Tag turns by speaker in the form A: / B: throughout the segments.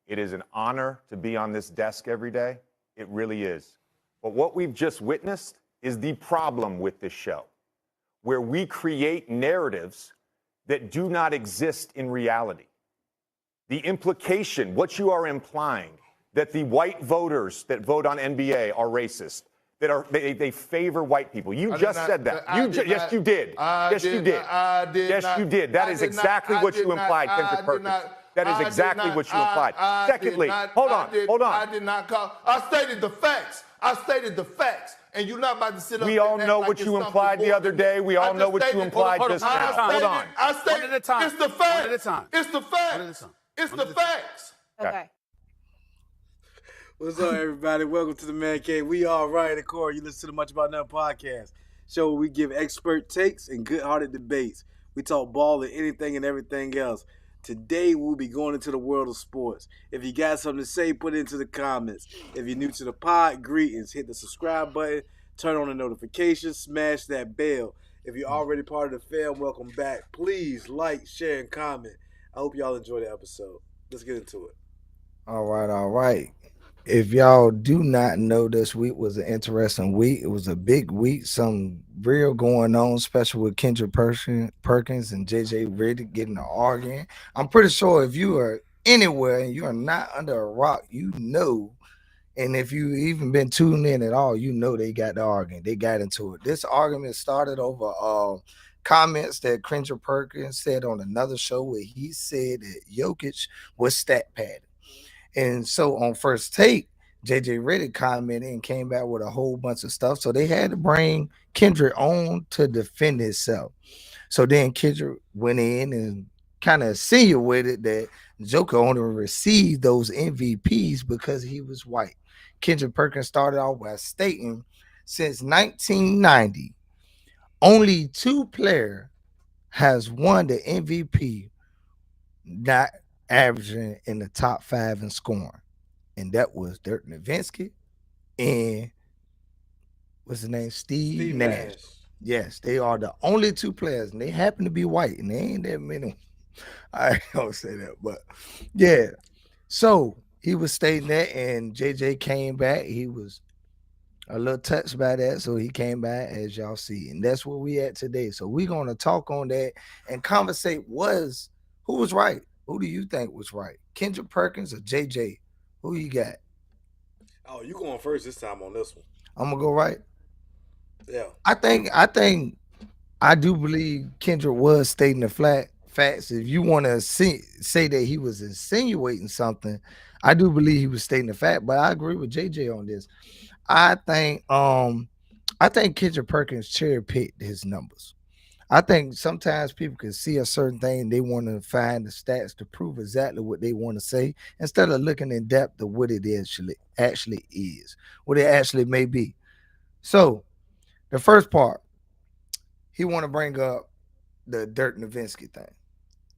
A: It is an honor to be on this desk every day. It really is. But what we've just witnessed is the problem with this show, where we create narratives that do not exist in reality. The implication, what you are implying, that the white voters that vote on NBA are racist, they favor white people. You just said that. Yes, you did. Yes, you did. Yes, you did. That is exactly what you implied, Kendrick Perkins. That is exactly what you implied. Secondly, hold on.
B: I did not call. I stated the facts. And you're not about to sit up.
A: We all know what you implied the other day. We all know what you implied just now. Hold on.
B: I stated
C: one at a time.
B: It's the facts.
C: One at a time.
B: It's the facts. It's the facts.
D: Okay.
C: What's up, everybody? Welcome to the Man Cave. We are Ryan and Corey. You listen to the Much About Nothing podcast. Show where we give expert takes and good-hearted debates. We talk ball and anything and everything else. Today, we'll be going into the world of sports. If you got something to say, put it into the comments. If you're new to the pod, greetings. Hit the subscribe button. Turn on the notifications. Smash that bell. If you're already part of the fam, welcome back. Please like, share, and comment. I hope y'all enjoy the episode. Let's get into it.
E: All right. If y'all do not know, this week was an interesting week. It was a big week. Some real going on, especially with Kendrick Perkins and JJ Redick getting to arguing. I'm pretty sure if you are anywhere and you are not under a rock, you know. And if you even been tuned in at all, you know they got the arguing. They got into it. This argument started over comments that Kendrick Perkins said on another show where he said that Jokic was stat padded. And so on First Take, JJ Redick commented and came back with a whole bunch of stuff. So they had to bring Kendrick on to defend himself. So then Kendrick went in and kind of insinuated that Joker only received those MVPs because he was white. Kendrick Perkins started off by stating, since 1990, only two players has won the MVP, not averaging in the top 5 in scoring, and that was Dirk Nowitzki and what's his name, Steve Nash. Yes, they are the only two players, and they happen to be white, and they ain't that many. I don't say that, but yeah. So he was stating that, and JJ came back. He was a little touched by that, so he came back, as y'all see, and that's where we at today. So we're gonna talk on that and conversate who was right. Who do you think was right? Kendrick Perkins or JJ? Who you got?
C: Oh, you going first this time on this one.
E: I'm gonna go right.
C: Yeah.
E: I do believe Kendrick was stating the facts. If you want to say that he was insinuating something, I do believe he was stating the fact, but I agree with JJ on this. I think Kendrick Perkins cherry picked his numbers. I think sometimes people can see a certain thing, they want to find the stats to prove exactly what they want to say instead of looking in depth of what it actually is, what it actually may be. So the first part, he want to bring up the Dirk Nowitzki thing.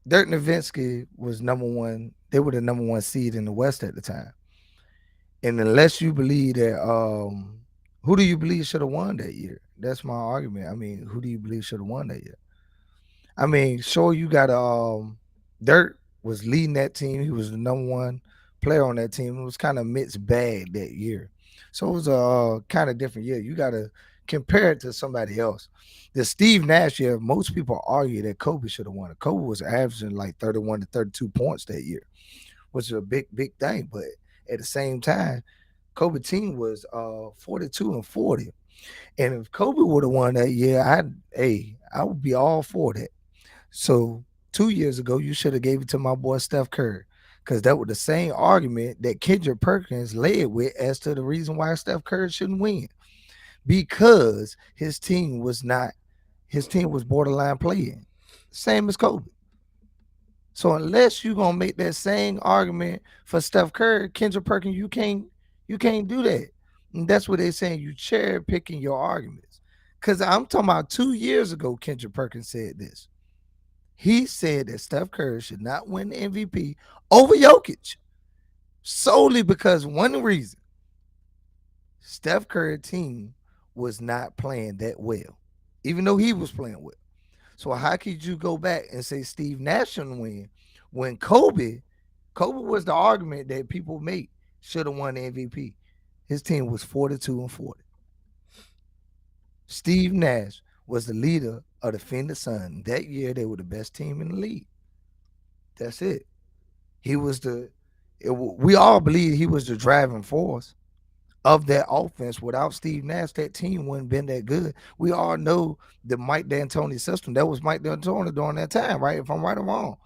E: Dirk Nowitzki was number one. They were the number one seed in the West at the time. And unless you believe that, who do you believe should have won that year? That's my argument. I mean, who do you believe should have won that year? I mean, sure, you got Dirk was leading that team. He was the number one player on that team. It was kind of mixed bag that year. So it was a kind of different year. You got to compare it to somebody else. The Steve Nash year, most people argue that Kobe should have won it. Kobe was averaging like 31 to 32 points that year, which is a big thing. But at the same time, Kobe team was 42 and 40. And if Kobe would have won that year, I would be all for that. So 2 years ago, you should have gave it to my boy Steph Curry, because that was the same argument that Kendrick Perkins led with as to the reason why Steph Curry shouldn't win, because his team was borderline playing, same as Kobe. So unless you're gonna make that same argument for Steph Curry, Kendrick Perkins, you can't do that. And that's what they're saying. You cherry picking your arguments. Because I'm talking about 2 years ago, Kendrick Perkins said this. He said that Steph Curry should not win the MVP over Jokic solely because one reason, Steph Curry team was not playing that well, even though he was playing well. So how could you go back and say Steve Nash shouldn't win when Kobe Kobe was the argument that people make should have won the MVP. His team was 42-40. Steve Nash was the leader of the Phoenix Suns. That year, they were the best team in the league. That's it. He was we all believe he was the driving force of that offense. Without Steve Nash, that team wouldn't have been that good. We all know the Mike D'Antoni system. That was Mike D'Antoni during that time, right? If I'm right or wrong.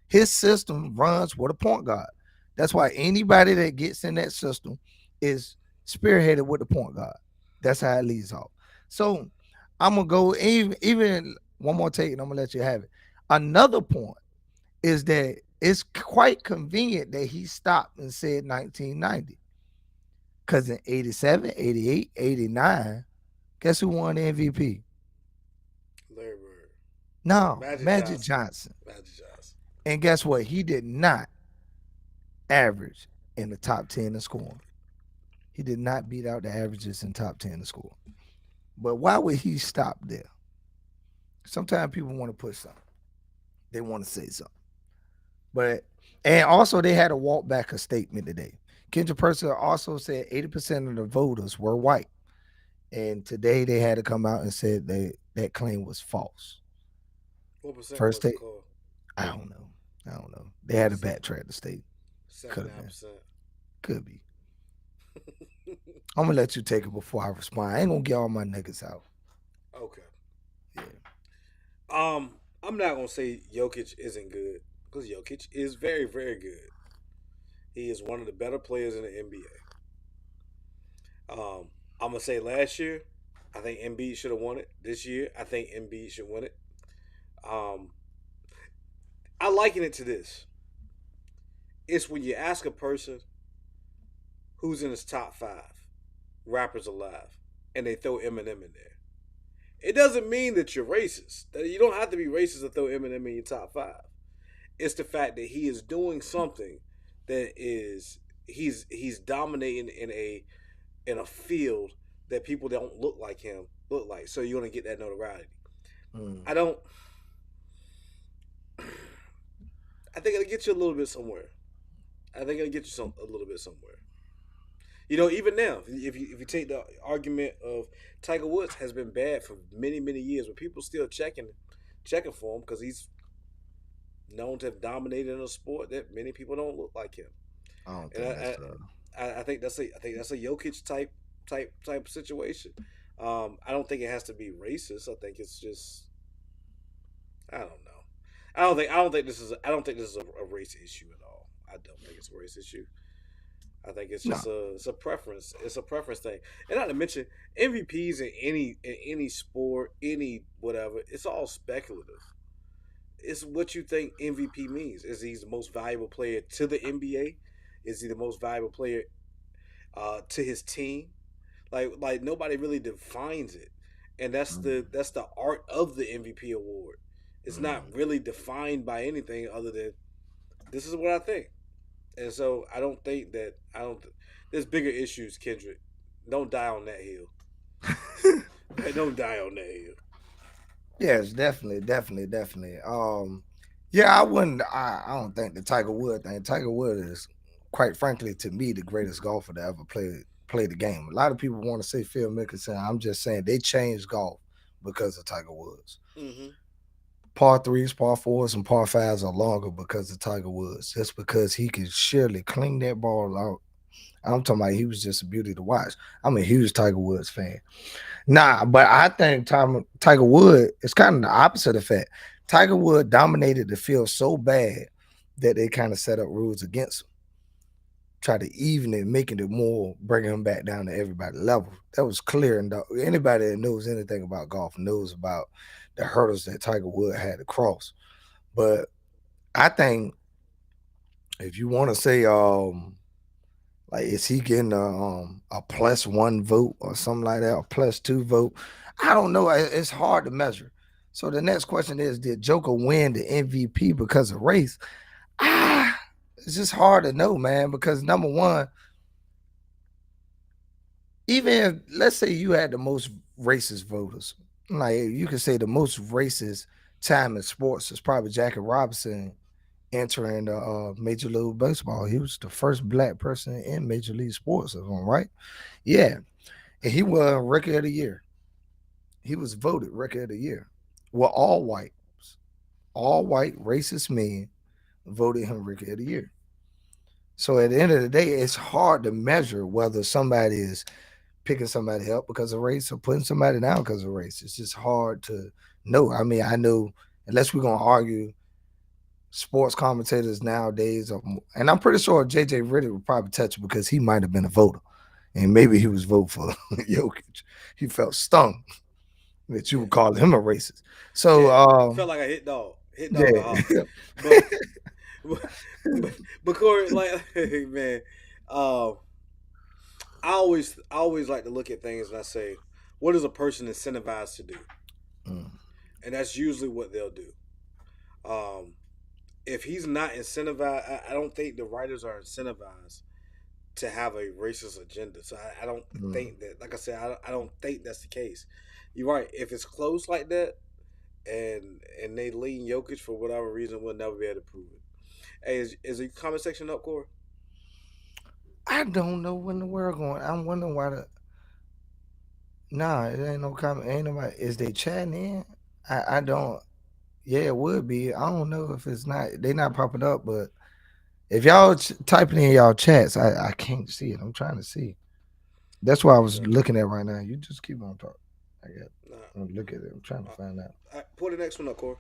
E: His system runs with a point guard. That's why anybody that gets in that system is spearheaded with the point guard. That's how it leads off. So I'm gonna go even one more take, and I'm gonna let you have it. Another point is that it's quite convenient that he stopped and said 1990. Because in 87, 88, 89, guess who won the MVP?
C: Larry Bird.
E: No,
C: Magic
E: Magic Johnson.
C: Magic Johnson.
E: And guess what? He did not average in the top 10 in scoring. He did not beat out the averages in top 10 in scoring. But why would he stop there? Sometimes people want to push something. They want to say something. And also they had to walk back a statement today. Kendrick Purcell also said 80% of the voters were white. And today they had to come out and said that claim was false.
C: What percent
E: First
C: was
E: take,
C: it called?
E: I don't know. They had to backtrack the state.
C: 7.5%.
E: Could be. I'm gonna let you take it before I respond. I ain't gonna get all my niggas out.
C: Okay.
E: Yeah.
C: I'm not gonna say Jokic isn't good because Jokic is very, very good. He is one of the better players in the NBA. I'm gonna say last year, I think Embiid should have won it. This year, I think Embiid should win it. I liken it to this. It's when you ask a person who's in his top 5 rappers alive, and they throw Eminem in there. It doesn't mean that you're racist. You don't have to be racist to throw Eminem in your top 5. It's the fact that he is doing something that is he's dominating in a field that people that don't look like him look like. So you're gonna get that notoriety. I think it'll get you a little bit somewhere. I think it'll get you a little bit somewhere. You know, even now, if you take the argument of Tiger Woods has been bad for many, many years, but people still checking for him because he's known to have dominated in a sport that many people don't look like him.
E: I don't think
C: I think that's a Jokic type situation. I don't think it has to be racist. I think it's just I don't know. I don't think this is a race issue at all. I don't think it's a race issue. I think it's just it's a preference. It's a preference thing. And not to mention MVPs in any sport, any whatever, it's all speculative. It's what you think MVP means. Is he the most valuable player to the NBA? Is he the most valuable player to his team? Like nobody really defines it. And that's the art of the MVP award. It's not really defined by anything other than this is what I think. And so I don't think there's bigger issues, Kendrick. Don't die on that hill. Don't die on that hill.
E: Yes, definitely. Yeah, I don't think the Tiger Woods thing. Tiger Woods is, quite frankly, to me, the greatest golfer to ever play the game. A lot of people want to say Phil Mickelson. I'm just saying they changed golf because of Tiger Woods.
C: Mm-hmm.
E: Par 3s, par 4s, and par 5s are longer because of Tiger Woods. Just because he could surely clean that ball out. I'm talking about he was just a beauty to watch. I'm a huge Tiger Woods fan. But I think Tiger Woods is kind of the opposite effect. Tiger Woods dominated the field so bad that they kind of set up rules against him. Try to even it, making it more, bringing him back down to everybody's level. That was clear. And anybody that knows anything about golf knows about the hurdles that Tiger Woods had to cross. But I think if you want to say, like, is he getting a +1 vote or something like that, a +2 vote? I don't know. It's hard to measure. So the next question is, did Joker win the MVP because of race? It's just hard to know, man, because number one, even if, let's say you had the most racist voters, like you could say the most racist time in sports is probably Jackie Robinson entering the Major League Baseball. He was the first black person in Major League Sports, if I'm right. Yeah, and he won Record of the Year. He was voted Record of the Year. Well, all white racist men voted him Record of the Year. So at the end of the day, it's hard to measure whether somebody is picking somebody up because of race or putting somebody down because of race. It's just hard to know. I mean, I know unless we're gonna argue sports commentators nowadays, and I'm pretty sure JJ Redick would probably touch it because he might have been a voter, and maybe he was voting for Jokic. He felt stung that you would call him a racist. So,
C: felt like a hit dog
E: yeah,
C: but, but Corey, like, man, I always like to look at things and I say, what is a person incentivized to do?
E: Mm.
C: And that's usually what they'll do. If he's not incentivized, I don't think the writers are incentivized to have a racist agenda. So I don't think that, like I said, I don't think that's the case. You're right. If it's close like that, and they lean Jokic for whatever reason, we'll never be able to prove it. Hey, is the comment section up, Corey?
E: I don't know when the world going. I'm wondering why the. Nah, it ain't no comment. Ain't nobody. Is they chatting in? I don't. Yeah, it would be. I don't know if it's not. They not popping up, but if y'all typing in y'all chats, I can't see it. I'm trying to see. That's what I was looking at right now. You just keep on talking. I got. Look at it. I'm trying to find out.
C: Pull the next one up, Corey.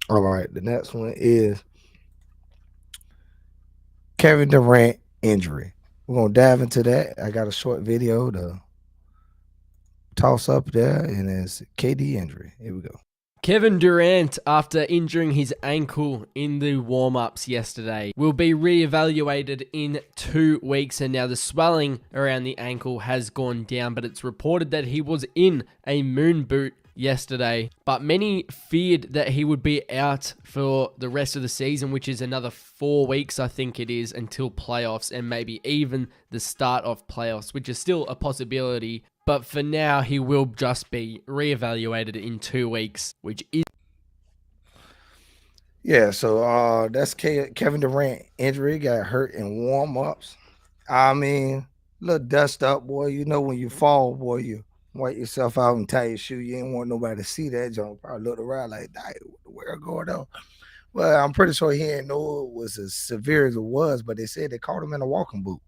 E: All right, the next one is Kevin Durant injury. We're gonna dive into that. I got a short video to toss up there, and it's KD injury. Here we go.
D: Kevin Durant, after injuring his ankle in the warm-ups yesterday, will be re-evaluated in 2 weeks, and now the swelling around the ankle has gone down, but it's reported that he was in a moon boot yesterday, but many feared that he would be out for the rest of the season, which is another 4 weeks, I think it is, until playoffs, and maybe even the start of playoffs, which is still a possibility. But for now, he will just be reevaluated in 2 weeks, which is...
E: Yeah, so that's Kevin Durant injury. Got hurt in warm-ups. I mean, little dust up, boy. You know when you fall, boy, you wipe yourself out and tie your shoe. You ain't want nobody to see that junk. Probably looked around like, what the world going on? Well, I'm pretty sure he didn't know it was as severe as it was, but they said they caught him in a walking boot.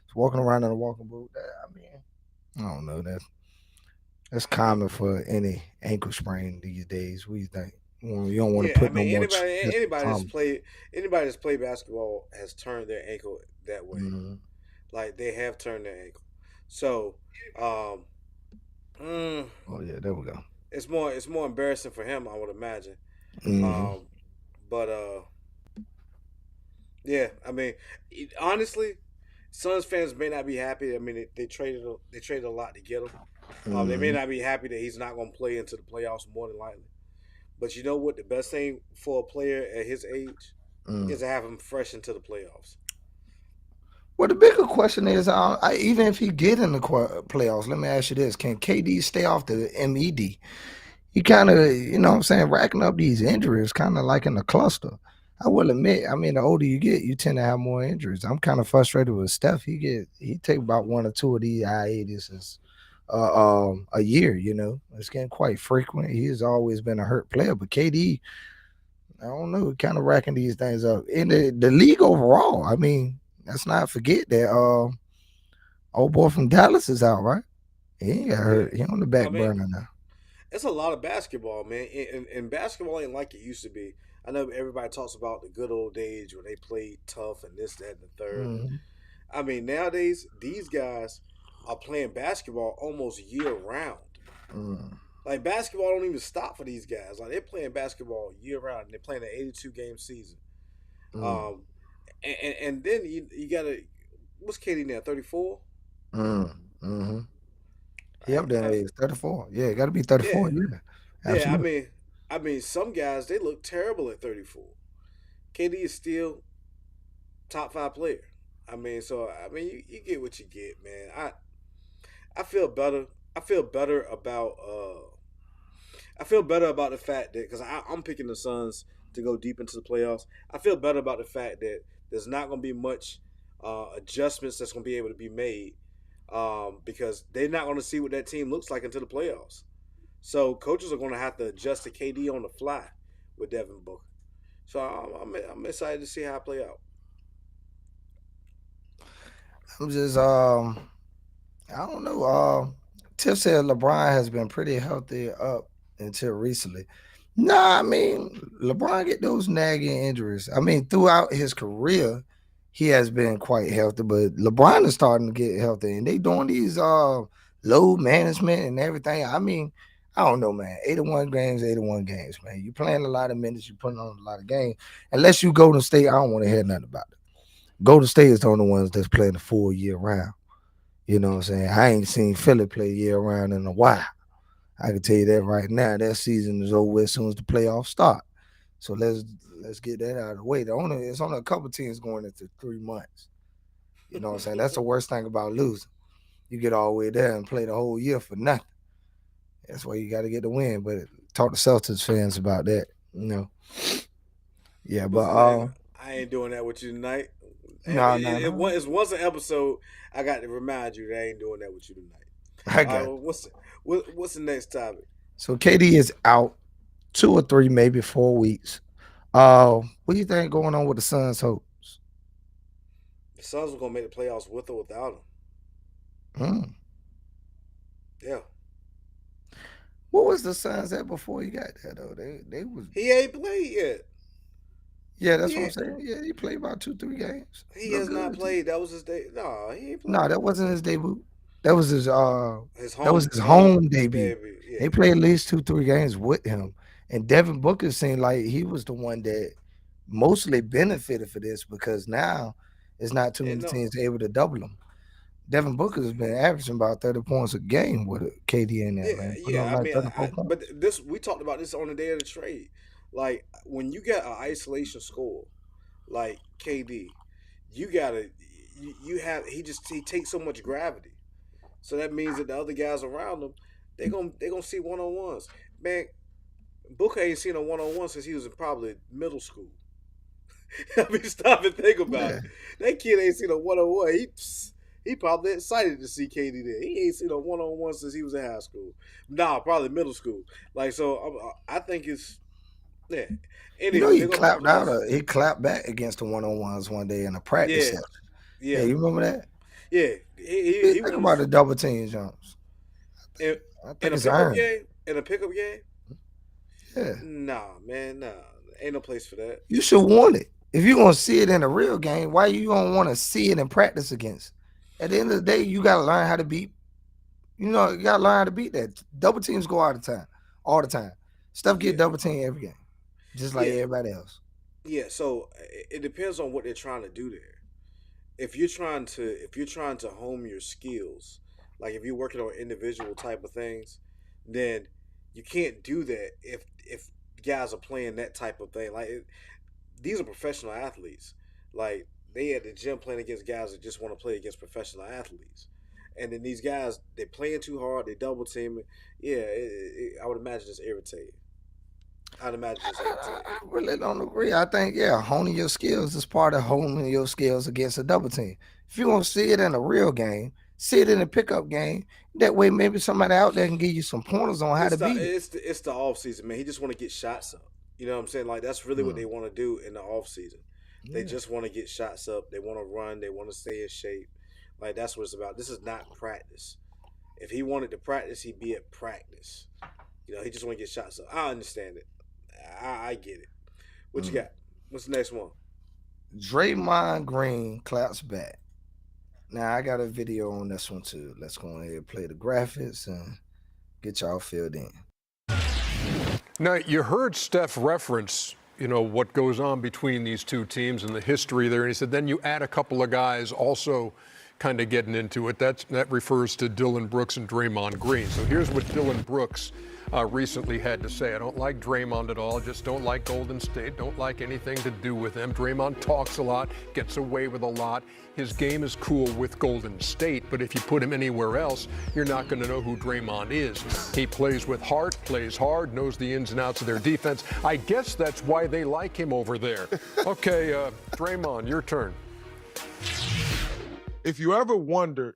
E: He's walking around in a walking boot. I mean, I don't know. That's common for any ankle sprain these days. What do you think? You don't want to put no more.
C: Anybody that's played basketball has turned their ankle that way.
E: Mm-hmm.
C: Like they have turned their ankle. So,
E: oh yeah, there we go.
C: It's more embarrassing for him, I would imagine.
E: Mm-hmm.
C: Yeah, I mean, honestly, Suns fans may not be happy. I mean, they traded a lot to get him. They may not be happy that he's not going to play into the playoffs more than likely. But you know what? The best thing for a player at his age is to have him fresh into the playoffs.
E: Well, the bigger question is, even if he get in the playoffs, let me ask you this: can KD stay off the MED? He kind of, you know what I'm saying, racking up these injuries, kind of like in a cluster. I will admit, I mean, the older you get, you tend to have more injuries. I'm kind of frustrated with Steph. He take about 1 or 2 of these hiatuses a year. You know, it's getting quite frequent. He has always been a hurt player, but KD, I don't know, kind of racking these things up in the league overall. I mean, let's not forget that old boy from Dallas is out, right? He ain't got hurt. He on the back burner now.
C: It's a lot of basketball, man. And basketball ain't like it used to be. I know everybody talks about the good old days when they played tough and this, that, and the third.
E: Mm-hmm.
C: I mean, nowadays, these guys are playing basketball almost year-round. Like, basketball don't even stop for these guys. Like, they're playing basketball year-round, and they're playing an 82-game season. And then you got to – what's KD now, 34?
E: Mm-hmm. Yep, that is 34. Yeah, it got to be 34. Yeah. Absolutely.
C: Yeah, I mean, some guys, they look terrible at 34. KD is still top 5 player. I mean, so you get what you get, man. I feel better. I feel better about the fact that because I'm picking the Suns to go deep into the playoffs. I feel better about the fact that there's not going to be much adjustments that's going to be able to be made because they're not going to see what that team looks like until the playoffs. So coaches are going to have to adjust to KD on the fly with Devin Booker. So I'm excited to see how it play out.
E: I'm just I don't know. Tiff said LeBron has been pretty healthy up until recently. Nah, I mean LeBron get those nagging injuries. I mean throughout his career, he has been quite healthy, but LeBron is starting to get healthy, and they doing these load management and everything. I mean, I don't know, man. 81 games, man. You playing a lot of minutes, you putting on a lot of games. Unless you Golden State, I don't want to hear nothing about it. Golden State is the only ones that's playing the full year round. You know what I'm saying? I ain't seen Philly play year round in a while. I can tell you that right now. That season is over as soon as the playoffs start. So let's get that out of the way. It's only a couple teams going into 3 months. You know what I'm saying? That's the worst thing about losing. You get all the way there and play the whole year for nothing. That's why you got to get the win. But talk to Celtics fans about that. You know. Yeah, but
C: I ain't doing that with you tonight.
E: No.
C: It's once an episode. I got to remind you that I ain't doing that with you tonight.
E: I got it.
C: What's the next topic?
E: So KD is out 2 or 3, maybe 4 weeks. What do you think going on with the Suns' hopes?
C: The Suns are gonna make the playoffs with or without him. Yeah.
E: What was the Suns at before he got there though? They was
C: He ain't played yet.
E: Yeah, that's what I'm saying. Yeah, he played about 2-3 games.
C: He has not played. That was his day. No, he ain't played.
E: No, that wasn't his debut. That was his home debut.
C: Yeah.
E: They played at least 2-3 games with him. And Devin Booker seemed like he was the one that mostly benefited for this because now it's not too many teams able to double him. Devin Booker has been averaging about 30 points a game with KD in there, man.
C: But we talked about this on the day of the trade. Like when you get an isolation score, like KD, he takes so much gravity. So that means that the other guys around him, they gonna see one-on-ones. Man, Booker ain't seen a one-on-one since he was in probably middle school. I mean, stop and think about it. That kid ain't seen a one-on-one. He probably excited to see KD there. He ain't seen a one-on-one since he was in high school. Nah, probably middle school. Like so, I think it's Anyway,
E: he clapped out. He clapped back against the one-on-ones one day in a practice session. Yeah, you remember that?
C: Yeah, he
E: think about the double team jumps.
C: In a pickup game. In a pickup game.
E: Yeah.
C: Nah, ain't no place for that.
E: You should want it. If you're gonna see it in a real game, why you gonna want to see it in practice against? At the end of the day, you gotta learn how to beat. You gotta learn how to beat that. Double teams go all the time. Steph get double team every game, just like everybody else.
C: Yeah, so it depends on what they're trying to do there. If you're trying to hone your skills, like if you're working on individual type of things, then you can't do that if guys are playing that type of thing. Like these are professional athletes. Like they at the gym playing against guys that just want to play against professional athletes. And then these guys, they're playing too hard, they double teaming. Yeah, I would imagine it's irritating. I
E: really don't agree. I think, honing your skills is part of honing your skills against a double team. If you want to see it in a real game, see it in a pickup game. That way, maybe somebody out there can give you some pointers on how to beat it.
C: It's the off season, man. He just want to get shots up. You know what I'm saying? Like that's really what they want to do in the off season. They just want to get shots up. They want to run. They want to stay in shape. Like that's what it's about. This is not practice. If he wanted to practice, he'd be at practice. He just want to get shots up. I understand it. I get it. What you got? What's the next one?
E: Draymond Green claps back. Now I got a video on this one too. Let's go ahead and play the graphics and get y'all filled in.
F: Now you heard Steph reference, what goes on between these two teams and the history there, and he said then you add a couple of guys also kind of getting into it. That refers to Dillon Brooks and Draymond Green. So here's what Dillon Brooks recently had to say, I don't like Draymond at all, just don't like Golden State, don't like anything to do with them. Draymond talks a lot, gets away with a lot. His game is cool with Golden State, but if you put him anywhere else, you're not going to know who Draymond is. He plays with heart, plays hard, knows the ins and outs of their defense. I guess that's why they like him over there. Okay, Draymond, your turn.
G: If you ever wondered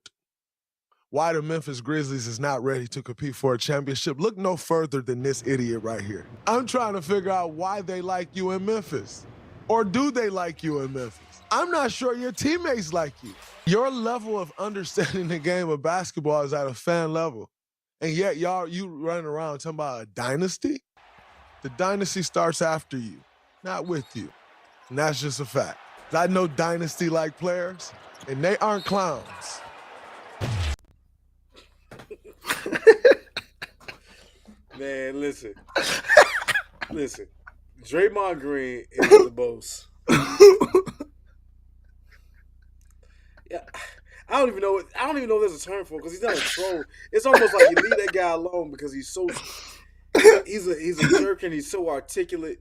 G: why the Memphis Grizzlies is not ready to compete for a championship, look no further than this idiot right here. I'm trying to figure out why they like you in Memphis. Or do they like you in Memphis? I'm not sure your teammates like you. Your level of understanding the game of basketball is at a fan level. And yet you running around talking about a dynasty? The dynasty starts after you, not with you. And that's just a fact. I know dynasty-like players, and they aren't clowns.
C: Man, listen. Draymond Green is the most. Yeah, I don't even know if there's a term for it because he's not a troll. It's almost like you leave that guy alone because he's a jerk and he's so articulate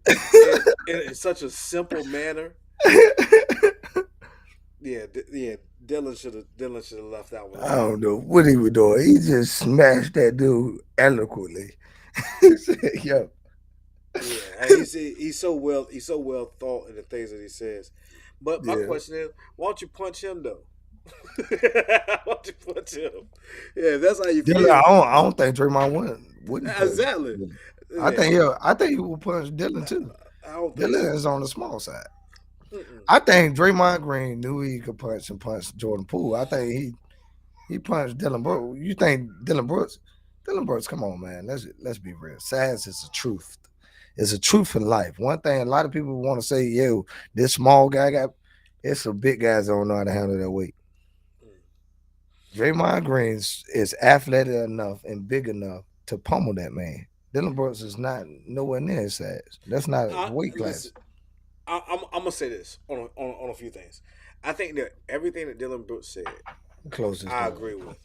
C: in such a simple manner. Yeah. Dylan should have left that one.
E: I don't know what he was doing. He just smashed that dude eloquently. He said, yo.
C: Yeah, he's so well thought in the things that he says. But my question is, why don't you punch him though? Why don't you punch him? Yeah, that's how you feel.
E: Yeah, I don't think Draymond wouldn't.
C: Exactly.
E: I think he will punch Dylan too. Dylan is on the small side. I think Draymond Green knew he could punch Jordan Poole. I think he punched Dylan Brooks. You think Dylan Brooks? Dylan Brooks, come on, man. Let's be real. Size is a truth. It's a truth in life. One thing a lot of people want to say, yo, this small guy it's some big guys that don't know how to handle their weight. Draymond Green is athletic enough and big enough to pummel that man. Dylan Brooks is not nowhere near his size. That's not weight class.
C: I'm gonna say this on a few things. I think that everything that Dylan Brooks said, I agree with.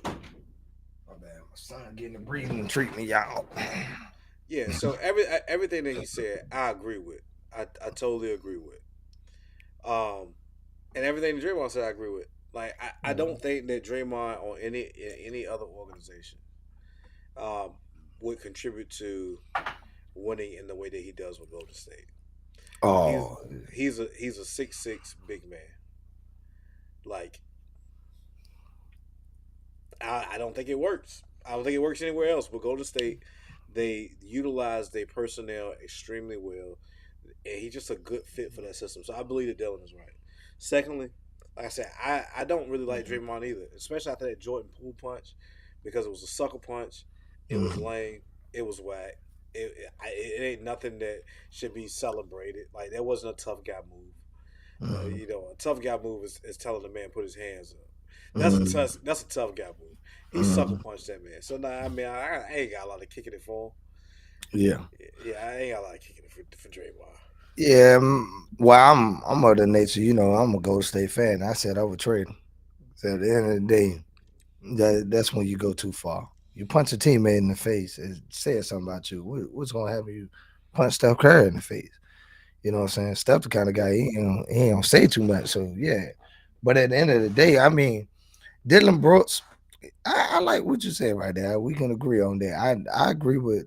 E: My bad, my son getting a breathing treatment, y'all.
C: Yeah, so everything that he said, I agree with. I totally agree with. And everything that Draymond said, I agree with. Like I don't think that Draymond or any other organization would contribute to winning in the way that he does with Golden State.
E: Oh,
C: he's a 6'6" big man. Like I don't think it works. I don't think it works anywhere else. But Golden State, they utilize their personnel extremely well, and he's just a good fit for that system. So I believe that Dylan is right. Secondly, like I said, I don't really like Draymond either, especially after that Jordan Poole punch, because it was a sucker punch. It was lame. It was whack. It ain't nothing that should be celebrated. Like, that wasn't a tough guy move. A tough guy move is telling the man put his hands up. That's a tough guy move. He sucker punched that man. So now, I ain't got a lot of kicking it for him.
E: Yeah,
C: I ain't got a lot of kicking it for Draymond.
E: Yeah, well, I'm of the nature, I'm a Golden State fan. I said I would trade him. So at the end of the day, that's when you go too far. You punch a teammate in the face and say something about you. What's gonna happen? You punch Steph Curry in the face. You know what I'm saying? Steph the kind of guy he ain't gonna say too much. So yeah, but at the end of the day, I mean, Dylan Brooks, I like what you said right there. We can agree on that. I agree with.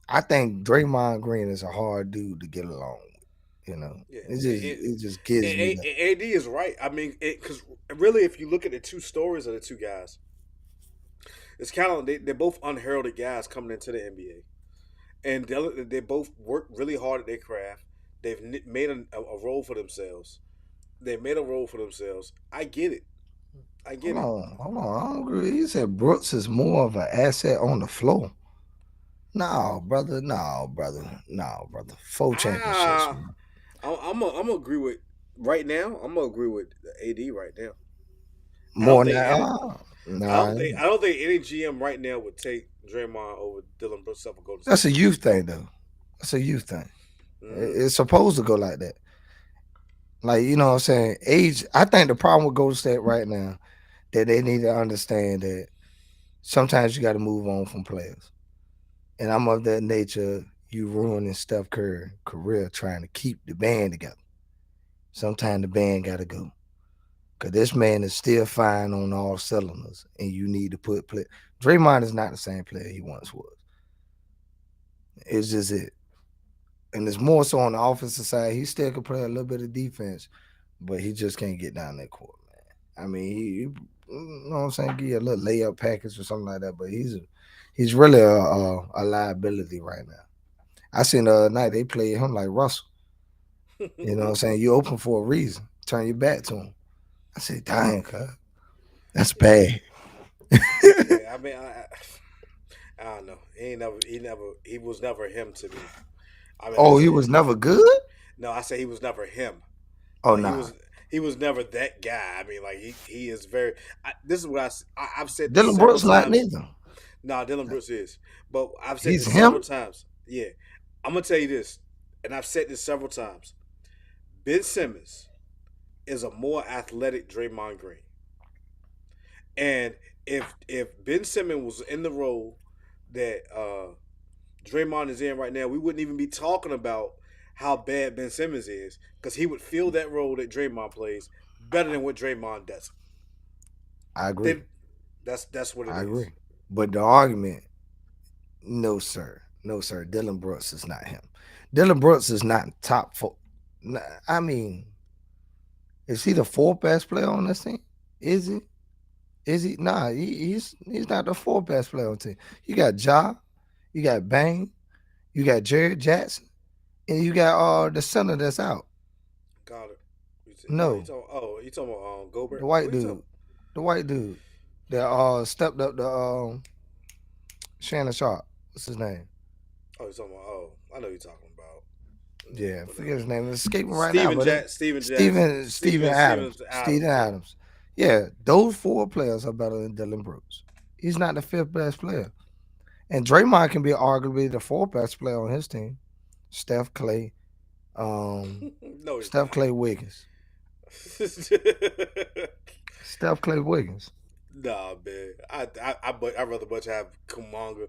E: I think Draymond Green is a hard dude to get along with. It just gives me.
C: AD is right. I mean, because really, if you look at the two stories of the two guys, it's kind of they're both unheralded guys coming into the NBA, and they both work really hard at their craft. They've made a role for themselves. They made a role for themselves. I get it.
E: Hold on. I don't agree. He said Brooks is more of an asset on the floor. No, brother. 4 championships.
C: I'm gonna agree with right now. I'm gonna agree with AD right now.
E: More now.
C: I don't think any GM right now would take Draymond over Dylan Brooks up and go to.
E: That's a youth thing, though. That's a youth thing. It's supposed to go like that. Like, you know what I'm saying? Age. I think the problem with Golden State right now that they need to understand that sometimes you got to move on from players. And I'm of that nature, you ruining Steph Curry's career trying to keep the band together. Sometimes the band got to go. Because this man is still firing on all cylinders, and you need to put play. Draymond is not the same player he once was. It's just it. And it's more so on the offensive side. He still can play a little bit of defense, but he just can't get down that court, man. I mean, he you know what I'm saying? Give you a little layup package or something like that, but he's really a liability right now. I seen the other night they played him like Russell. You know what I'm saying? You open for a reason. Turn your back to him. I said, dang, cuz. That's bad.
C: Yeah, I mean, I don't know. He was never him to me. I mean,
E: He was never good?
C: No, I said he was never him.
E: Oh,
C: Like,
E: nah.
C: he was never that guy. I mean, like he is very. This is what I've said.
E: Dylan
C: several
E: Brooks not
C: times.
E: neither.
C: No, Dylan Brooks is, but I've said
E: He's
C: this several
E: him?
C: times. Yeah, I'm gonna tell you this, and I've said this several times. Ben Simmons is a more athletic Draymond Green, and if Ben Simmons was in the role that Draymond is in right now, we wouldn't even be talking about how bad Ben Simmons is, because he would fill that role that Draymond plays better than what Draymond does.
E: I agree.
C: That's what it is.
E: I agree. But the argument, no, sir. No, sir. Dylan Brooks is not him. Dylan Brooks is not top four. I mean, is he the fourth best player on this team? Is he? Is he? Nah, he's not the fourth best player on the team. You got Ja, you got Bang, you got Jared Jackson, and you got the center that's out.
C: Got it.
E: No.
C: You talking about Gobert?
E: The white
C: What you
E: dude.
C: talking-
E: The white dude that stepped up the Shannon Sharp. What's his name?
C: Oh, you talking about? I know you're talking about.
E: Yeah, I forget his name. It's escaping right
C: Steven
E: now. But Steven Adams. Steven Adams. Yeah, those four players are better than Dylan Brooks. He's not the fifth best player. And Draymond can be arguably the fourth best player on his team. Steph Clay.
C: No, he's
E: Steph
C: not.
E: Clay Wiggins. Steph Clay Wiggins.
C: Nah, man. I'd rather much have Kuminga.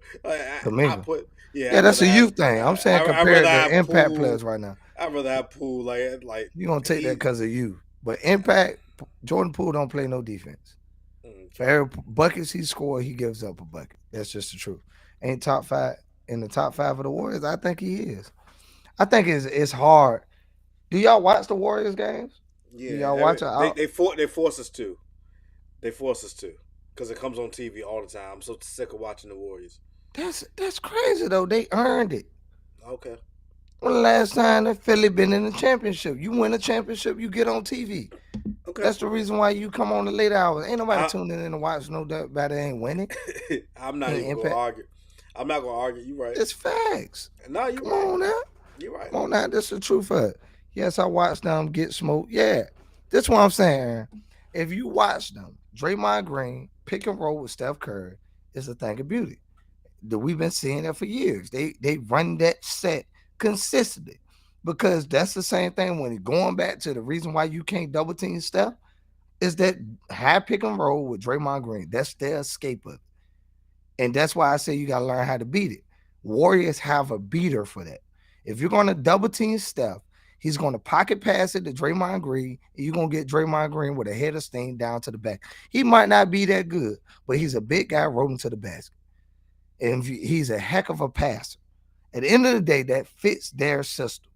E: Kuminga. Yeah, that's a youth thing. I'm saying compared to impact players right now.
C: I'd rather have Poole like
E: You're going to take that because of you. But impact, Jordan Poole don't play no defense. For every buckets he scored, he gives up a bucket. That's just the truth. Ain't top five in the top five of the Warriors? I think he is. I think it's hard. Do y'all watch the Warriors games?
C: Yeah,
E: Do y'all watch it?
C: They force us to. They force us to, because it comes on TV all the time. I'm so sick of watching the Warriors.
E: That's crazy though. They earned it.
C: Okay.
E: When the last time that Philly been in the championship? You win a championship, you get on TV.
C: Okay.
E: That's the reason why you come on the late hours. Ain't nobody tuning in to watch no doubt about it ain't winning.
C: I'm not even going to argue. I'm not going to argue. You're right.
E: It's facts.
C: No, you're
E: Come
C: right.
E: on now.
C: You're right.
E: Come on now. That's the truth of it. Yes, I watched them get smoked. Yeah. That's what I'm saying, Aaron. If you watch them, Draymond Green pick and roll with Steph Curry is a thing of beauty. We've been seeing that for years. They run that set consistently, because that's the same thing when going back to the reason why you can't double team Steph is that high pick and roll with Draymond Green. That's their escape of it. And that's why I say you got to learn how to beat it. Warriors have a beater for that. If you're going to double team Steph, he's going to pocket pass it to Draymond Green, and you're going to get Draymond Green with a head of steam down to the back. He might not be that good, but he's a big guy rolling to the basket. And he's a heck of a passer. At the end of the day, that fits their system.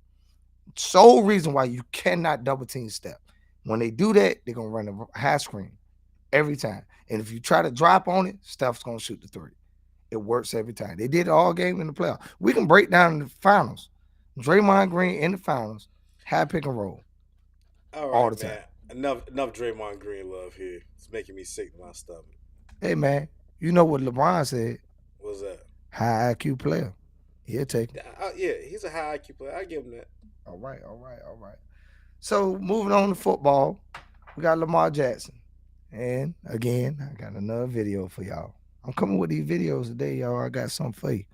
E: Sole reason why you cannot double team Steph. When they do that, they're going to run a high screen every time. And if you try to drop on it, Steph's going to shoot the three. It works every time. They did it all game in the playoffs. We can break down the finals. Draymond Green in the finals, high pick and roll.
C: All the time. Enough Draymond Green love here. It's making me sick to my stomach.
E: Hey, man, you know what LeBron said?
C: What's that?
E: High IQ player. He'll take it.
C: Yeah, he's a high IQ player. I give him that.
E: All right. So moving on to football, we got Lamar Jackson. And again, I got another video for y'all. I'm coming with these videos today, y'all. I got something for you.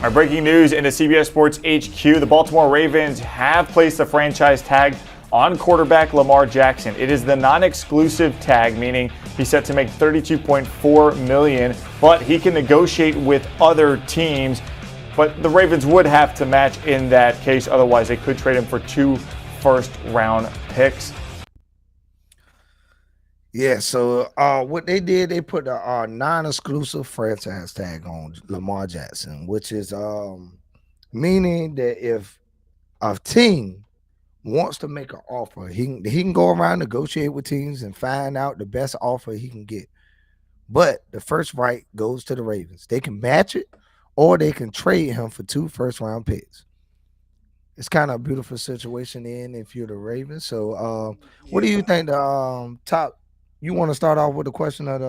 H: Our breaking news into CBS Sports HQ, the Baltimore Ravens have placed the franchise tag on quarterback Lamar Jackson. It is the non-exclusive tag, meaning he's set to make $32.4 million, but he can negotiate with other teams. But the Ravens would have to match in that case. Otherwise, they could trade him for 2 first-round picks.
E: Yeah, so what they did, they put a non-exclusive franchise tag on Lamar Jackson, which is meaning that if a team wants to make an offer, he can go around, negotiate with teams, and find out the best offer he can get. But the first right goes to the Ravens. They can match it, or they can trade him for 2 first-round picks. It's kind of a beautiful situation if you're the Ravens. So, what do you think the top? You want to start off with the question of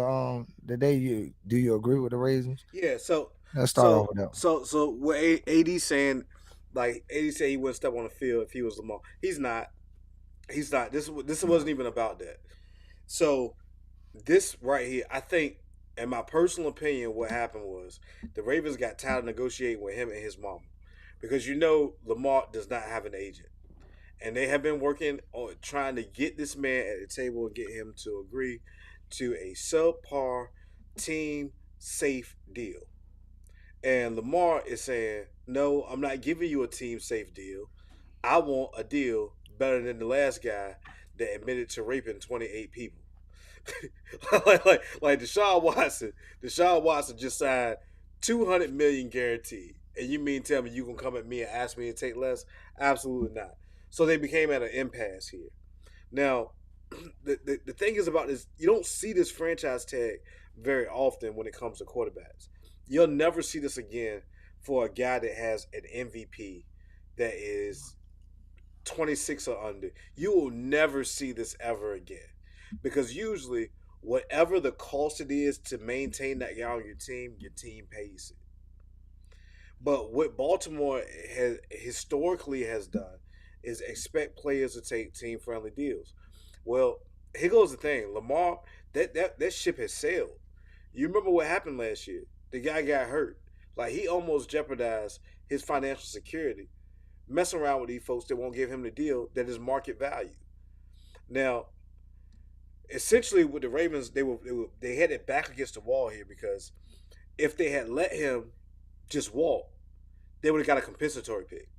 E: the day? Do you agree with the Ravens?
C: Yeah, so
E: Let's start off with that.
C: So what AD saying, like AD said he wouldn't step on the field if he was Lamar. He's not. This wasn't even about that. So this right here, I think, in my personal opinion, what happened was the Ravens got tired of negotiating with him and his mom, because Lamar does not have an agent. And they have been working on trying to get this man at the table and get him to agree to a subpar team safe deal. And Lamar is saying, no, I'm not giving you a team safe deal. I want a deal better than the last guy that admitted to raping 28 people. like Deshaun Watson. Deshaun Watson just signed $200 million guaranteed. And you mean tell me you gonna come at me and ask me to take less? Absolutely not. So they became at an impasse here. Now, the thing is about this, you don't see this franchise tag very often when it comes to quarterbacks. You'll never see this again for a guy that has an MVP that is 26 or under. You will never see this ever again. Because usually, whatever the cost it is to maintain that guy on your team pays it. But what Baltimore has historically has done is expect players to take team-friendly deals. Well, here goes the thing. Lamar, that ship has sailed. You remember what happened last year? The guy got hurt. Like, he almost jeopardized his financial security, messing around with these folks that won't give him the deal that is market value. Now, essentially with the Ravens, they had it back against the wall here, because if they had let him just walk, they would have got a compensatory pick.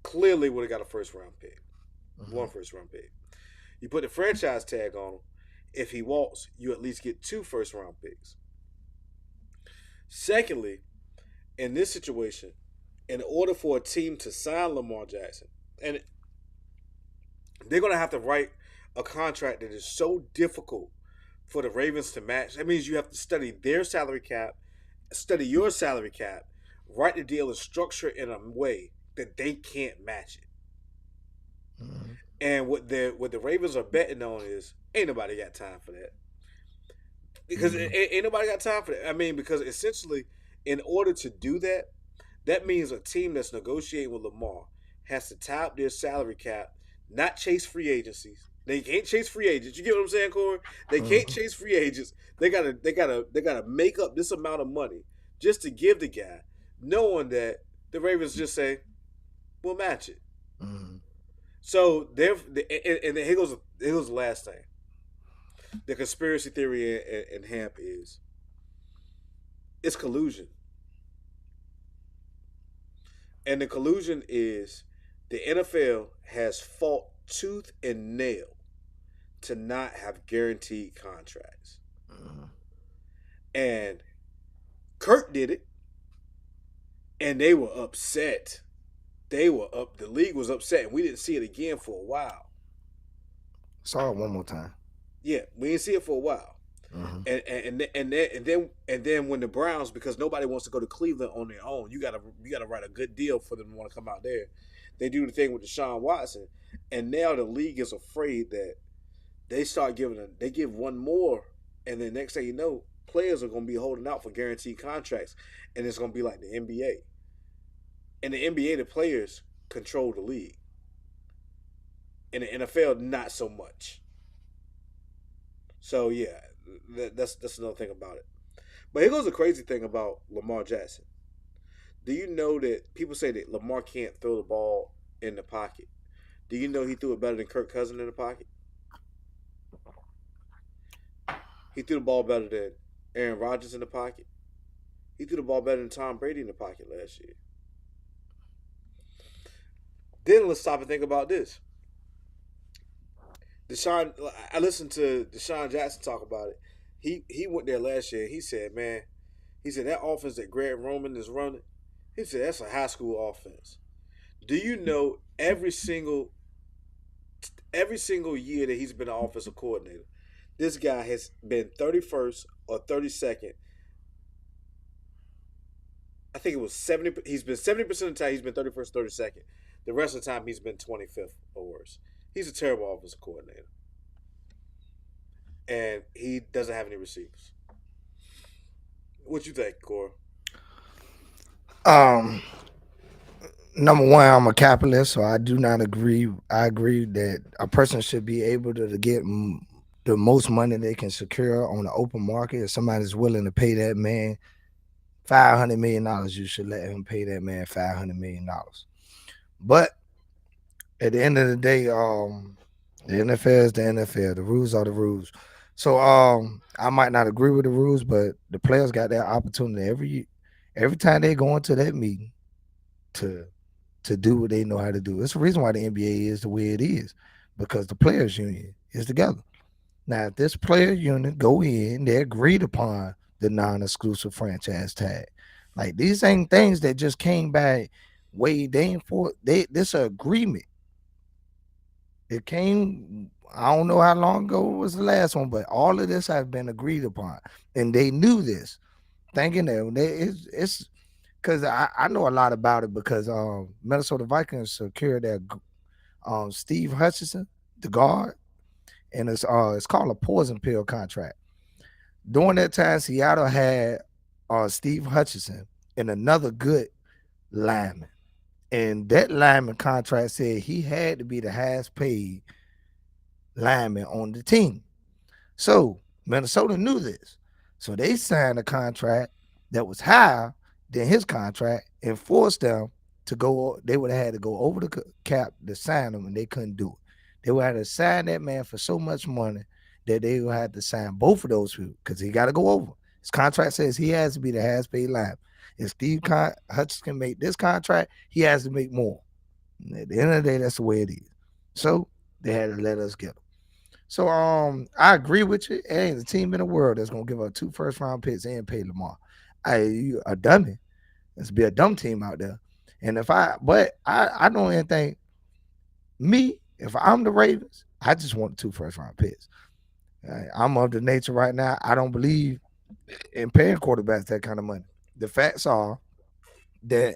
C: Clearly would have got a first-round pick. One first-round pick. You put the franchise tag on him. If he walks, you at least get 2 first-round picks. Secondly, in this situation, in order for a team to sign Lamar Jackson, and they're going to have to write a contract that is so difficult for the Ravens to match. That means you have to study their salary cap, study your salary cap, write the deal and structure it in a way that they can't match it. Mm-hmm. And what the Ravens are betting on is ain't nobody got time for that. Because ain't nobody got time for that. I mean, because essentially, in order to do that, that means a team that's negotiating with Lamar has to tie up their salary cap, not chase free agencies. They can't chase free agents. You get what I'm saying, Corey? They can't chase free agents. They gotta make up this amount of money just to give the guy, knowing that the Ravens just say, we'll match it. Mm-hmm. So and then here goes the last thing. The conspiracy theory in Hamp is it's collusion. And the collusion is the NFL has fought tooth and nail to not have guaranteed contracts. Mm-hmm. And Kirk did it, and they were upset. The league was upset, and we didn't see it again for a while.
E: Saw it one more time.
C: Yeah, we didn't see it for a while. Mm-hmm. And then when the Browns, because nobody wants to go to Cleveland on their own, you gotta write a good deal for them to want to come out there. They do the thing with Deshaun Watson, and now the league is afraid that they give one more, and then next thing you know, players are going to be holding out for guaranteed contracts, and it's going to be like the NBA. In the NBA, the players control the league. In the NFL, not so much. So yeah, that's another thing about it. But here goes the crazy thing about Lamar Jackson. Do you know that people say that Lamar can't throw the ball in the pocket? Do you know he threw it better than Kirk Cousins in the pocket? He threw the ball better than Aaron Rodgers in the pocket. He threw the ball better than Tom Brady in the pocket last year. Then let's stop and think about this. I listened to Deshaun Jackson talk about it. He went there last year and he said, man, that offense that Greg Roman is running, he said that's a high school offense. Do you know every single year that he's been an offensive coordinator, this guy has been 31st or 32nd. I think it was 70. He's been 70% of the time he's been 31st, 32nd. The rest of the time he's been 25th or worse. He's a terrible offensive coordinator. And he doesn't have any receivers. What you think, Cora?
E: Number one, I'm a capitalist, so I do not agree. I agree that a person should be able to get the most money they can secure on the open market. If somebody's willing to pay that man $500 million, you should let him pay that man $500 million. But at the end of the day, the NFL is the NFL. The rules are the rules. So I might not agree with the rules, but the players got that opportunity every time they go into that meeting to do what they know how to do. It's the reason why the NBA is the way it is, because the players union is together. Now, if this player unit go in, they agreed upon the non-exclusive franchise tag. Like, these ain't things that just came back way day for this agreement. It came, I don't know how long ago was the last one, but all of this has been agreed upon. And they knew this, thinking that it's because I know a lot about it because Minnesota Vikings secured that Steve Hutchinson, the guard, and it's called a poison pill contract. During that time, Seattle had Steve Hutchinson and another good lineman. And that lineman contract said he had to be the highest paid lineman on the team. So Minnesota knew this. So they signed a contract that was higher than his contract and forced them to go. They would have had to go over the cap to sign him, and they couldn't do it. They would have to sign that man for so much money that they would have to sign both of those people because he got to go over. His contract says he has to be the highest paid lineman. If Steve Hutchinson can make this contract, he has to make more. And at the end of the day, that's the way it is. So they had to let us get him. So I agree with you. There ain't a team in the world that's gonna give up 2 first-round picks and pay Lamar. You a dummy. Let's be a dumb team out there. And I don't even think if I'm the Ravens, I just want 2 first-round picks. I'm of the nature right now. I don't believe in paying quarterbacks that kind of money. The facts are that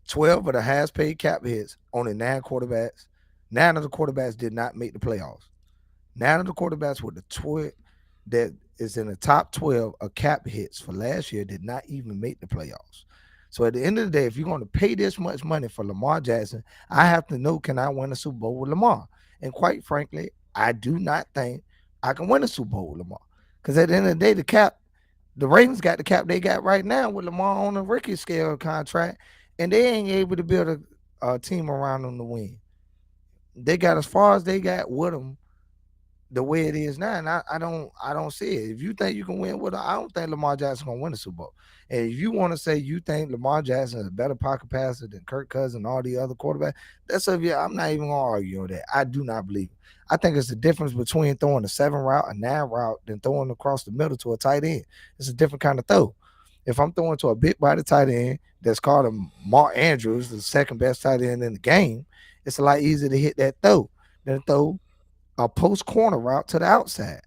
E: 12 of the highest paid cap hits, only 9 quarterbacks. 9 of the quarterbacks did not make the playoffs. 9 of the quarterbacks with the 12 that is in the top 12 of cap hits for last year did not even make the playoffs. So at the end of the day, if you're going to pay this much money for Lamar Jackson, I have to know, can I win a Super Bowl with Lamar? And quite frankly, I do not think I can win a Super Bowl with Lamar. Because at the end of the day, the Ravens got the cap they got right now with Lamar on a rookie scale contract, and they ain't able to build a team around them to win. They got as far as they got with them the way it is now, and I don't see it. If you think you can win with them, I don't think Lamar Jackson gonna win the Super Bowl. And if you want to say you think Lamar Jackson is a better pocket passer than Kirk Cousins and all the other quarterbacks, that's up here. I'm not even gonna argue on that. I do not believe it. I think it's the difference between throwing a 7 route, a 9 route, than throwing across the middle to a tight end. It's a different kind of throw. If I'm throwing to a big body tight end that's called a Mark Andrews, the second best tight end in the game, it's a lot easier to hit that throw than throw a post corner route to the outside,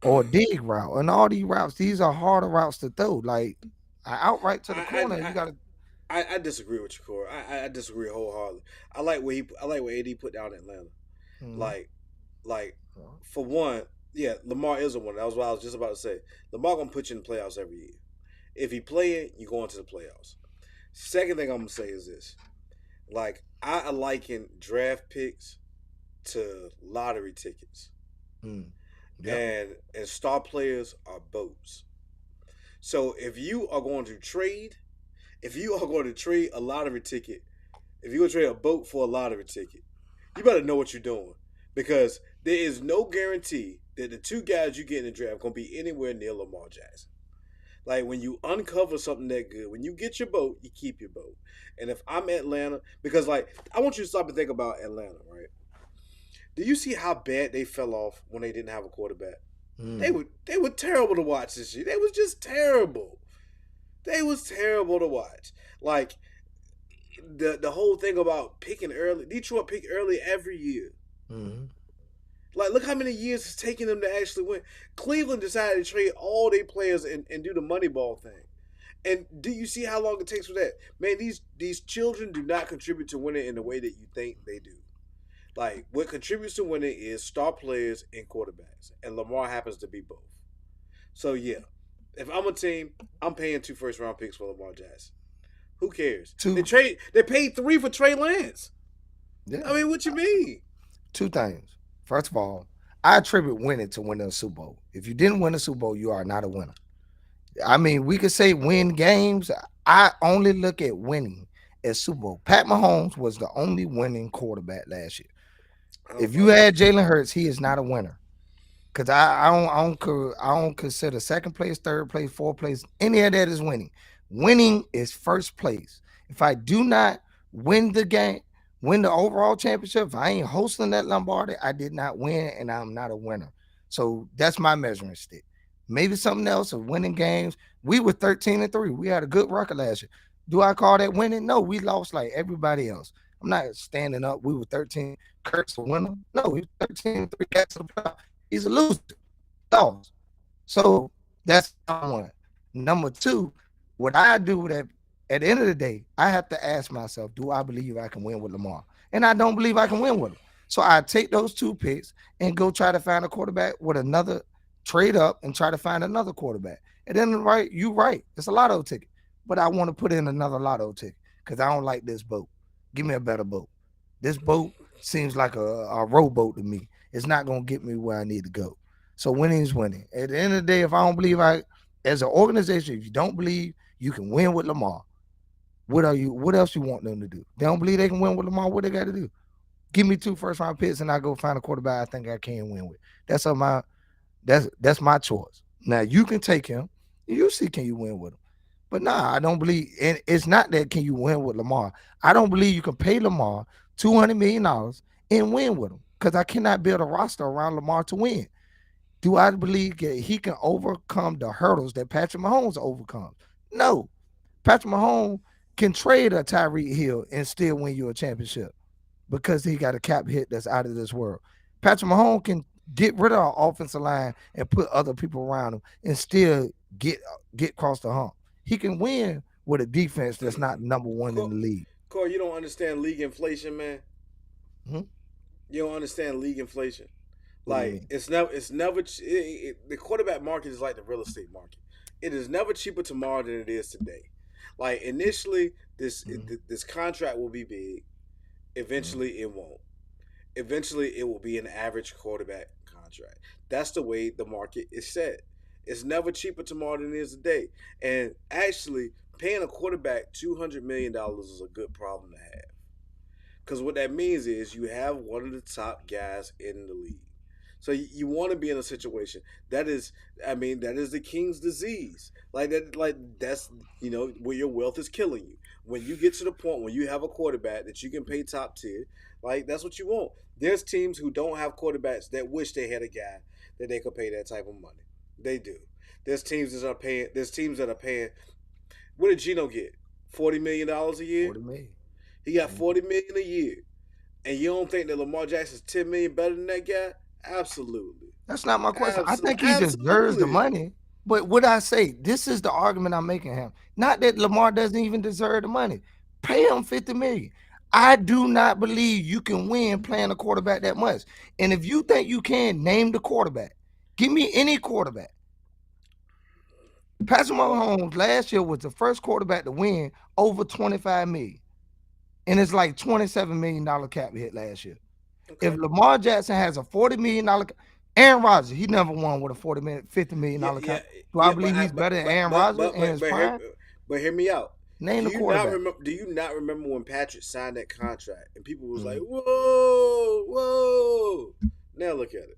E: or a dig route. And all these routes, these are harder routes to throw. Like outright to the corner, you got to.
C: I disagree with you, Corey. I disagree wholeheartedly. I like what AD put down in Atlanta. Mm-hmm. Like for one, yeah, Lamar is a winner. That was what I was just about to say. Lamar gonna put you in the playoffs every year. If he playing, you go into the playoffs. Second thing I'm gonna say is this: like I liken draft picks to lottery tickets. Yep. And star players are boats. So if you are going to trade a lottery ticket, if you're going to trade a boat for a lottery ticket, you better know what you're doing, because there is no guarantee that the two guys you get in the draft gonna be anywhere near Lamar Jackson. Like, when you uncover something that good, when you get your boat, you keep your boat. And if I'm Atlanta, because like I want you to stop and think about Atlanta, right? Do you see how bad they fell off when they didn't have a quarterback? They were terrible to watch this year. They was just terrible. They was terrible to watch. Like, the whole thing about picking early, Detroit pick early every year. Like, look how many years it's taking them to actually win. Cleveland decided to trade all their players and do the money ball thing. And do you see how long it takes for that? Man, these children do not contribute to winning in the way that you think they do. Like, what contributes to winning is star players and quarterbacks. And Lamar happens to be both. So, yeah. If I'm a team, I'm paying 2 first-round picks for Lamar Jackson. Who cares? They paid 3 for Trey Lance.
E: Yeah.
C: I mean, what you mean?
E: 2 things. First of all, I attribute winning to winning a Super Bowl. If you didn't win a Super Bowl, you are not a winner. I mean, we could say win games. I only look at winning as Super Bowl. Pat Mahomes was the only winning quarterback last year. If you had Jalen Hurts, he is not a winner. Because I don't consider second place, third place, fourth place, any of that is winning. Winning is first place. If I do not win the game, win the overall championship, if I ain't hosting that Lombardi, I did not win, and I'm not a winner. So that's my measuring stick. Maybe something else of winning games. We were 13-3. We had a good record last year. Do I call that winning? No, we lost like everybody else. I'm not standing up. We were 13. Kurt's a winner. No, we were 13-3. That's a playoff. He's a loser. Lost. So that's number 1. Number 2, what I do that at the end of the day, I have to ask myself, do I believe I can win with Lamar? And I don't believe I can win with him. So I take those 2 picks and go try to find a quarterback with another trade up and try to find another quarterback. And then you're right. It's a lotto ticket. But I want to put in another lotto ticket because I don't like this boat. Give me a better boat. This boat seems like a rowboat to me. It's not going to get me where I need to go. So winning is winning. At the end of the day, if I don't believe as an organization, if you don't believe you can win with Lamar, what else you want them to do? They don't believe they can win with Lamar, what they got to do? Give me 2 first-round picks and I go find a quarterback I think I can win with. That's my choice. Now, you can take him. You see, can you win with him? But nah, I don't believe, and it's not that can you win with Lamar. I don't believe you can pay Lamar $200 million and win with him because I cannot build a roster around Lamar to win. Do I believe that he can overcome the hurdles that Patrick Mahomes overcomes? No. Patrick Mahomes can trade a Tyreek Hill and still win you a championship because he got a cap hit that's out of this world. Patrick Mahomes can get rid of our offensive line and put other people around him and still get across the hump. He can win with a defense that's not number 1 in the league.
C: Corey, you don't understand league inflation, man. You don't understand league inflation. Like, it's never the quarterback market is like the real estate market. It is never cheaper tomorrow than it is today. Like, initially, this contract will be big. Eventually, it won't. Eventually, it will be an average quarterback contract. That's the way the market is set. It's never cheaper tomorrow than it is today. And actually, paying a quarterback $200 million is a good problem to have. Because what that means is you have one of the top guys in the league. So you want to be in a situation that is the king's disease. That's where your wealth is killing you. When you get to the point where you have a quarterback that you can pay top tier, like, that's what you want. There's teams who don't have quarterbacks that wish they had a guy that they could pay that type of money. They do. There's teams that are paying. What did Geno get? $40 million a year?
E: $40 million.
C: He got $40 million a year. And you don't think that Lamar Jackson's $10 million better than that guy? Absolutely.
E: That's not my question. I think he deserves the money. But what I say, this is the argument I'm making him. Not that Lamar doesn't even deserve the money. Pay him $50 million. I do not believe you can win playing a quarterback that much. And if you think you can, name the quarterback. Give me any quarterback. Patrick Mahomes last year was the first quarterback to win over $25 million. And it's like $27 million cap hit last year. Okay. If Lamar Jackson has a $40 million, Aaron Rodgers, he never won with a $50 million cap. Do I believe he's better than Aaron Rodgers in his prime?
C: But hear me out.
E: Name the quarterback.
C: Do you not remember when Patrick signed that contract and people was like, whoa, Whoa! Now look at it.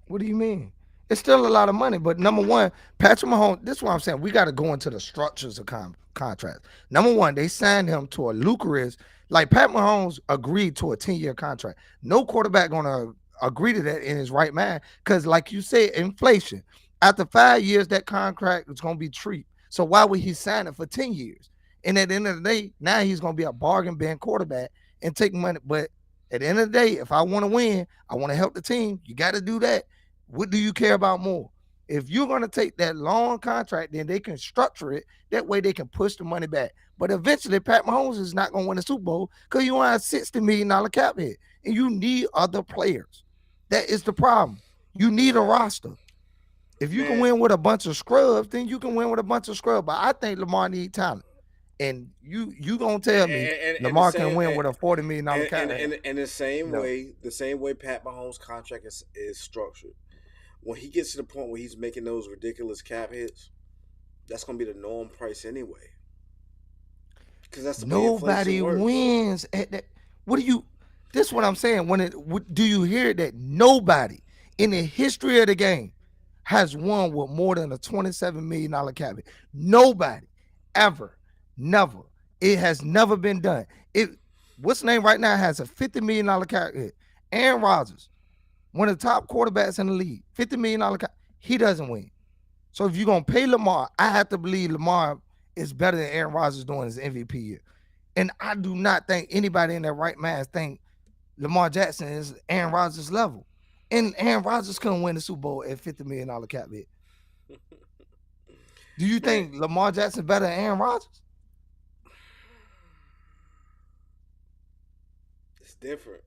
E: What do you mean? It's still a lot of money, but number one, Patrick Mahomes. This is what I'm saying. We got to go into the structures of contracts. Number one, they signed him to a lucrative. Like Pat Mahomes agreed to a 10-year contract. No quarterback gonna agree to that in his right mind, because, like you said, inflation. After 5 years, that contract is gonna be cheap. So why would he sign it for 10 years? And at the end of the day, now he's gonna be a bargain bin quarterback and take money. But at the end of the day, if I want to win, I want to help the team. You got to do that. What do you care about more? If you're going to take that long contract, then they can structure it. That way they can push the money back. But eventually, Pat Mahomes is not going to win the Super Bowl because you want a $60 million cap hit. And you need other players. That is the problem. You need a roster. If you can win with a bunch of scrubs, then you can win with a bunch of scrubs. But I think Lamar needs talent. And you going to tell me Lamar can win with a $40 million cap hit.
C: And the same way Pat Mahomes' contract is structured. When he gets to the point where he's making those ridiculous cap hits, that's going to be the norm price anyway. Because that's the way
E: nobody
C: inflation works.
E: wins at that. This is what I'm saying. Do you hear that nobody in the history of the game has won with more than a $27 million cap hit? Nobody, ever, never. It has never been done. What's the name right now has a $50 million cap hit. Aaron Rodgers, one of the top quarterbacks in the league, $50 million cap, he doesn't win. So if you're going to pay Lamar, I have to believe Lamar is better than Aaron Rodgers doing his MVP year. And I do not think anybody in their right mind think Lamar Jackson is Aaron Rodgers' level. And Aaron Rodgers couldn't win the Super Bowl at $50 million cap hit. Do you think Lamar Jackson better than Aaron Rodgers?
C: It's different.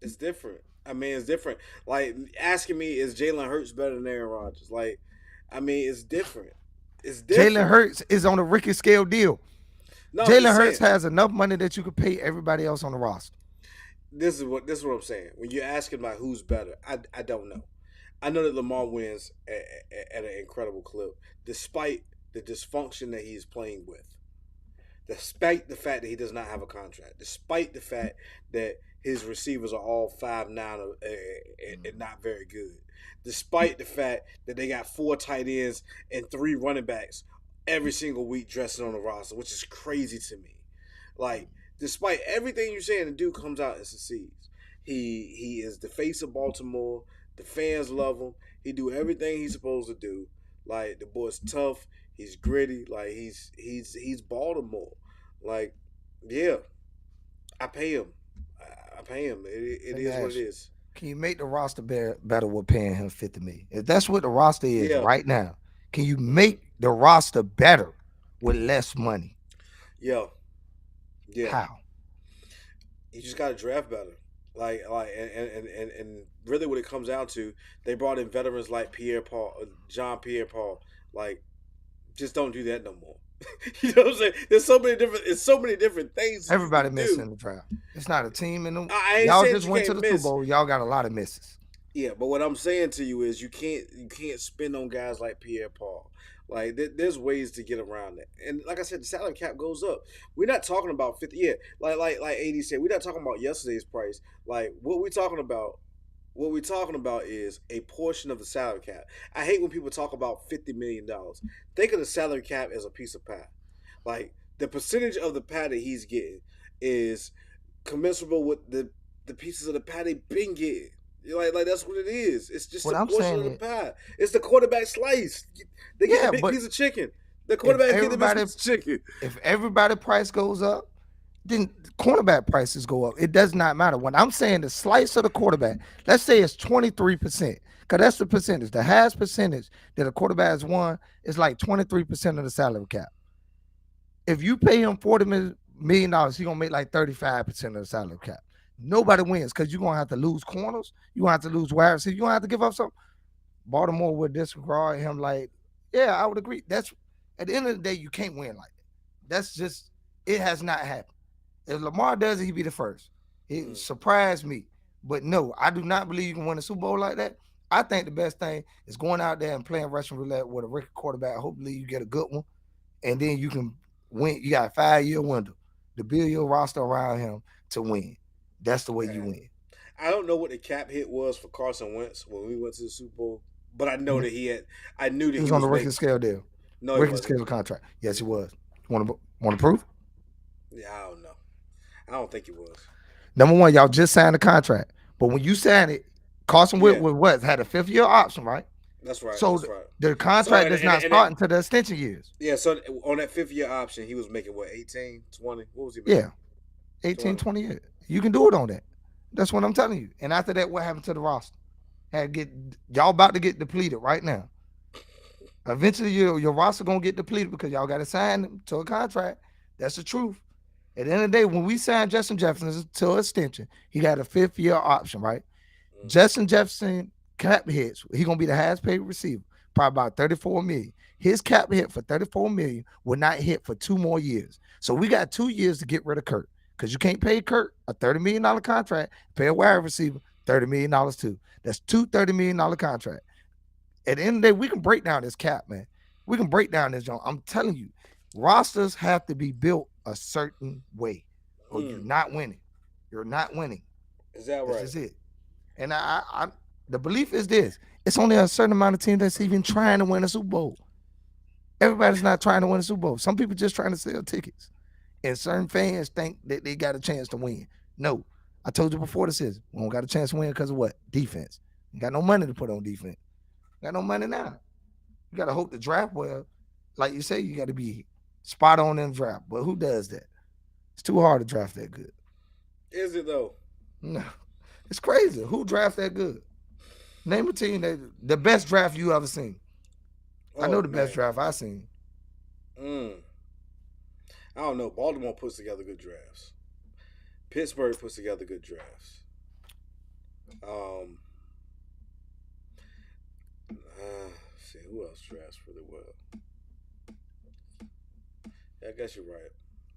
C: It's different. I mean, it's different. Like, asking me, is Jalen Hurts better than Aaron Rodgers? Like, I mean, it's different. It's different.
E: Jalen Hurts is on a Ricky scale deal.
C: No,
E: Jalen Hurts has enough money that you could pay everybody else on the roster.
C: This is what I'm saying. When you're asking about who's better, I don't know. I know that Lamar wins at an incredible clip, despite the dysfunction that he's playing with, despite the fact that he does not have a contract, despite the fact that his receivers are all 5'9" and not very good, despite the fact that they got 4 tight ends and 3 running backs every single week dressing on the roster, which is crazy to me. Like, despite everything you're saying, the dude comes out and succeeds. He is the face of Baltimore. The fans love him. He do everything he's supposed to do. Like, the boy's tough. He's gritty. Like, he's Baltimore. Like, yeah, I pay him. I pay him. It is what it is.
E: Can you make the roster better with paying him $50 million? If that's what the roster is right now, can you make the roster better with less money?
C: Yeah.
E: How?
C: You just got to draft better. Like, and really, what it comes down to, they brought in veterans like John Pierre-Paul. Like, just don't do that no more. You know what I'm saying? It's so many different things.
E: Everybody missing the draft. It's not a team in them.
C: Y'all
E: just went to the Super Bowl. Y'all got a lot of misses.
C: Yeah, but what I'm saying to you is you can't spend on guys like Pierre-Paul. Like, there's ways to get around that. And like I said, the salary cap goes up. We're not talking about 50. Yeah, like AD said, we're not talking about yesterday's price. Like, what we're talking about is a portion of the salary cap. I hate when people talk about $50 million. Think of the salary cap as a piece of pie. Like, the percentage of the pie that he's getting is commensurable with the pieces of the pie they've been getting. Like that's what it is. It's just a portion of the pie. It's the quarterback slice. They get a big piece of chicken. The quarterback get the big piece of chicken.
E: If everybody price goes up, then cornerback prices go up. It does not matter. When I'm saying the slice of the quarterback, let's say it's 23%, because that's the percentage. The highest percentage that a quarterback has won is like 23% of the salary cap. If you pay him $40 million, he's going to make like 35% of the salary cap. Nobody wins because you're going to have to lose corners. You're going to have to lose wide receivers. You're going to have to give up something. Baltimore would disregard him like, yeah, I would agree. That's at the end of the day, you can't win like that. That's just, it has not happened. If Lamar does it, he'd be the first. It surprised me. But no, I do not believe you can win a Super Bowl like that. I think the best thing is going out there and playing Russian roulette with a rookie quarterback. Hopefully you get a good one. And then you can win. You got a 5-year window to build your roster around him to win. That's the way you win.
C: I don't know what the cap hit was for Carson Wentz when we went to the Super Bowl, but I know that he had. I knew that
E: He was on the rookie scale deal.
C: No, he
E: rookie
C: wasn't.
E: scale contract. Yes, he was. Want to prove?
C: Yeah, I don't know. I don't think he was.
E: Number one, y'all just signed a contract, but when you signed it, Carson Wentz was what had a 5th-year option, right?
C: That's right.
E: So
C: that's right.
E: the contract does not start until the extension years.
C: Yeah. So on that 5th-year option, he was making what 18, 20? What was he making?
E: Yeah, 18, 20 years. You can do it on that. That's what I'm telling you. And after that, what happened to the roster? Y'all about to get depleted right now. Eventually, your roster gonna get depleted because y'all got to sign them to a contract. That's the truth. At the end of the day, when we signed Justin Jefferson to an extension, he got a 5th-year option, right? Justin Jefferson cap hits, he gonna be the highest paid receiver, probably about $34 million. His cap hit for $34 million will not hit for 2 more years. So we got 2 years to get rid of Kurt because you can't pay Kurt a $30 million contract, pay a wide receiver $30 million too. That's 2 $30 million contract. At the end of the day, we can break down this cap, man. We can break down this, John. I'm telling you, rosters have to be built a certain way, or you're not winning. You're not winning.
C: Is that right?
E: This is it. And I the belief is this: it's only a certain amount of teams that's even trying to win a Super Bowl. Everybody's not trying to win a Super Bowl. Some people just trying to sell tickets, and certain fans think that they got a chance to win. No, I told you before the season, we don't got a chance to win because of what? Defense. You got no money to put on defense. Got no money now. You got to hope the draft well. Like you say, you got to be spot on in the draft. But who does that? It's too hard to draft that good.
C: Is it though?
E: No. It's crazy. Who draft that good? Name a team the best draft you ever seen. I know the best draft I seen.
C: I don't know. Baltimore puts together good drafts. Pittsburgh puts together good drafts. See who else drafts really well. Yeah, I guess you're right.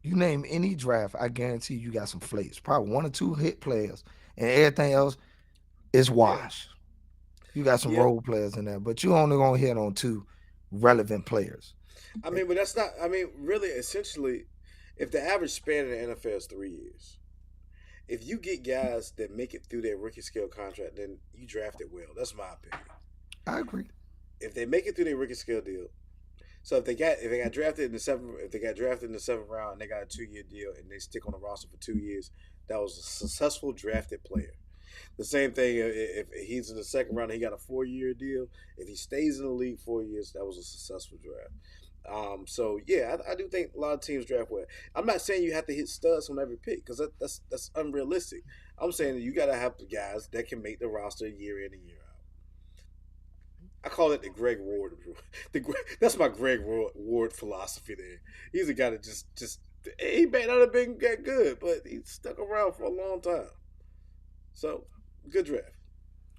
E: You name any draft, I guarantee you got some flakes. Probably 1 or 2 hit players, and everything else is wash. You got some role players in there, but you only gonna hit on 2 relevant players.
C: I mean, but that's not. I mean, really, essentially, if the average span in the NFL is 3 years, if you get guys that make it through their rookie scale contract, then you draft it well. That's my opinion.
E: I agree.
C: If they make it through their rookie scale deal, so if they got drafted in the 7th round and they got a 2-year deal and they stick on the roster for 2 years, that was a successful drafted player. The same thing if he's in the 2nd round and he got a 4-year deal. If he stays in the league 4 years, that was a successful draft. So yeah, I do think a lot of teams draft well. I'm not saying you have to hit studs on every pick because that's unrealistic. I'm saying that you got to have the guys that can make the roster year in and year out. I call it the Greg Ward. That's my Greg Ward philosophy there. He's a guy that just he may not have been that good, but he stuck around for a long time. So, good draft.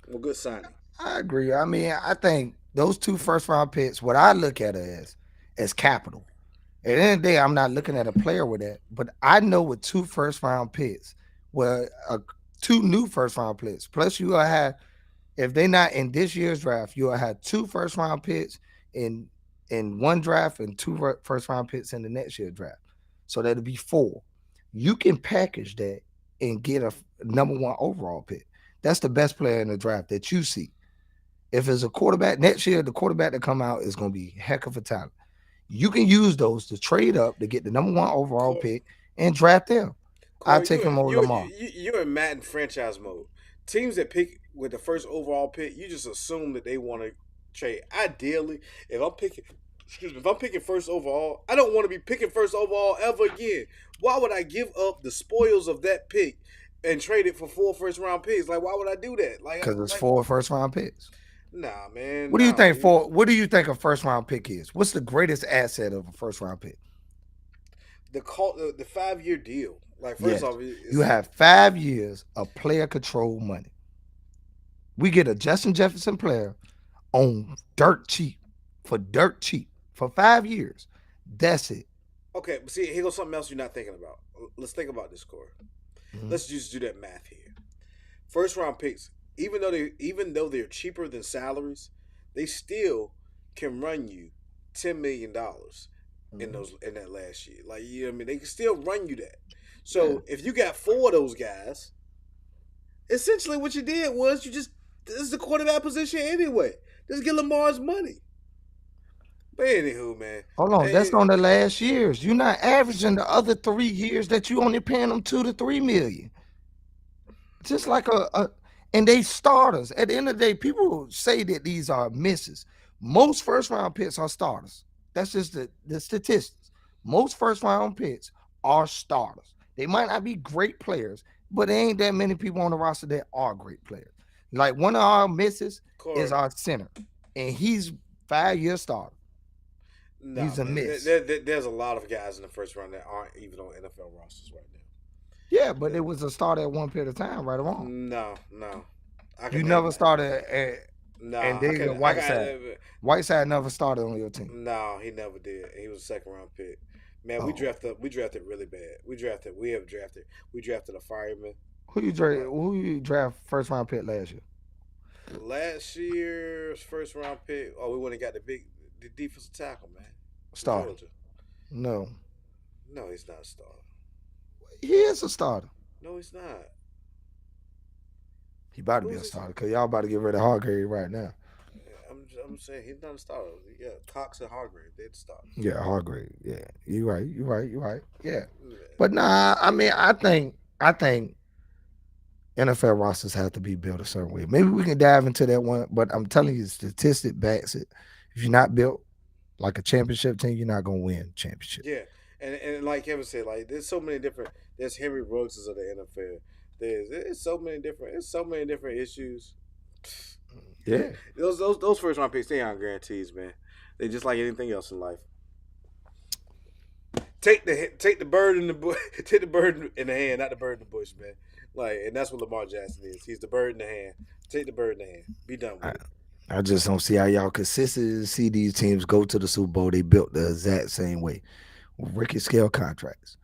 C: Well, good signing.
E: I agree. I mean, I think those 2 first-round picks, what I look at it as capital. At the end of the day, I'm not looking at a player with that, but I know with 2 first-round picks, 2 new first-round picks, plus you will have, if they're not in this year's draft, you'll have 2 first-round picks in one draft and 2 first-round picks in the next year's draft. So that'll be 4. You can package that and get a number 1 overall pick. That's the best player in the draft that you see. If it's a quarterback, next year, the quarterback that come out is going to be heck of a talent. You can use those to trade up to get the number 1 overall pick and draft them. I'll take him over Lamar.
C: You're in Madden franchise mode. Teams that pick with the first overall pick, you just assume that they want to trade. Ideally, if I'm picking first overall, I don't want to be picking first overall ever again. Why would I give up the spoils of that pick and trade it for 4 first-round picks? Like, why would I do that?
E: Because it's 4 first-round picks.
C: Nah, man.
E: What do you think what do you think a first-round pick is? What's the greatest asset of a first-round pick?
C: The 5-year deal. Like, first off,
E: you have 5 years of player control money. We get a Justin Jefferson player on dirt cheap for 5 years. That's it.
C: Okay, but see, here goes something else you're not thinking about. Let's think about this, Corey. Let's just do that math here. First round picks, even though they're cheaper than salaries, they still can run you $10 million in that last year. Like, you know what I mean? They can still run you that. So if you got 4 of those guys, Essentially, what you did was this is the quarterback position anyway. Just get Lamar's money. But anywho, man.
E: Hold on, that's
C: Hey,
E: on the last years. You're not averaging the other 3 years that you only paying them 2 to 3 million. Just like and they starters. At the end of the day, people say that these are misses. Most first round picks are starters. That's just the statistics. Most first round picks are starters. They might not be great players, but there ain't that many people on the roster that are great players. Like one of our misses is our center, and he's 5-year starter.
C: no,
E: He's a
C: man.
E: miss.
C: There's a lot of guys in the first round that aren't even on NFL rosters right now.
E: Yeah, but it was a starter at one period of time, right or wrong.
C: No.
E: You never started at
C: No,
E: and David Whiteside. Whiteside never started on your team.
C: No, he never did. He was a second round pick. Man, we drafted really bad. We drafted a fireman.
E: Who you draft first round pick last year?
C: Last year's first round pick. Oh, we went and got the defensive tackle, man.
E: Starter.
C: Georgia.
E: No.
C: No, he's not a starter.
E: He is a starter.
C: No, he's not.
E: He about to be a starter because y'all about to get rid of Hargrave right now.
C: I'm saying he's not a starter. Yeah, Cox and Hargrave, they're the starters.
E: Yeah, Hargrave. Yeah, you're right. Yeah, but nah. I mean, I think NFL rosters have to be built a certain way. Maybe we can dive into that one, but I'm telling you, the statistic backs it. If you're not built like a championship team, you're not gonna win championship.
C: Yeah, and like Kevin said, like there's so many different. There's Henry Brookses of the NFL. There's so many different issues.
E: Yeah,
C: those first round picks, they aren't guarantees, man. They just like anything else in life. Take the bird in the bush, take the bird in the hand, not the bird in the bush, man. Like, and that's what Lamar Jackson is. He's the bird in the hand. Take the bird in the hand. Be done with it.
E: I just don't see how y'all consistently see these teams go to the Super Bowl. They built the exact same way, with Ricky scale contracts.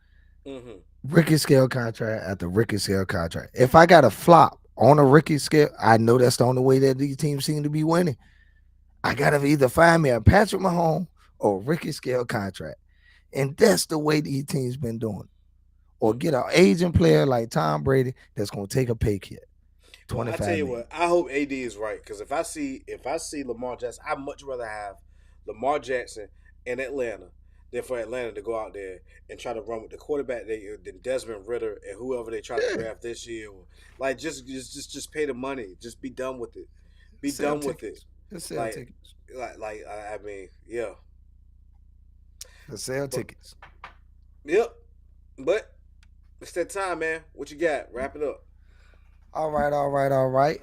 C: Mm-hmm.
E: Ricky scale contract after Ricky scale contract. If I got a flop on a Ricky scale, I know that's the only way that these teams seem to be winning. I gotta either find me a Patrick Mahomes or Ricky scale contract, and that's the way these teams been doing. Or get an aging player like Tom Brady that's gonna take a pay cut.
C: Well, I tell you what, I hope AD is right, because if I see Lamar Jackson, I'd much rather have Lamar Jackson in Atlanta than for Atlanta to go out there and try to run with the quarterback than Desmond Ridder and whoever they try to draft this year. Like just pay the money. Just be done with it. Be done with it.
E: Just sell tickets.
C: I mean, yeah.
E: Just sell tickets.
C: Yep. But it's that time, man. What you got? Wrap it up.
E: All right.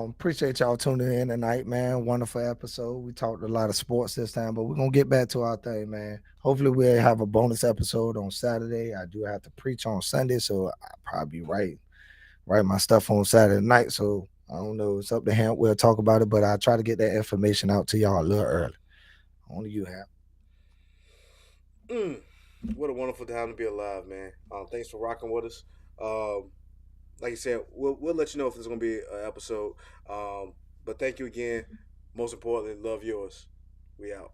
E: Appreciate y'all tuning in tonight, man. Wonderful episode. We talked a lot of sports this time, but we're gonna get back to our thing, man. Hopefully we'll have a bonus episode on Saturday. I do have to preach on Sunday, so I'll probably write my stuff on Saturday night. So I don't know. It's up to him. We'll talk about it, but I'll try to get that information out to y'all a little early. Only you have.
C: What a wonderful time to be alive, man. Thanks for rocking with us. Like I said, we'll let you know if there's going to be an episode. But thank you again. Most importantly, love yours. We out.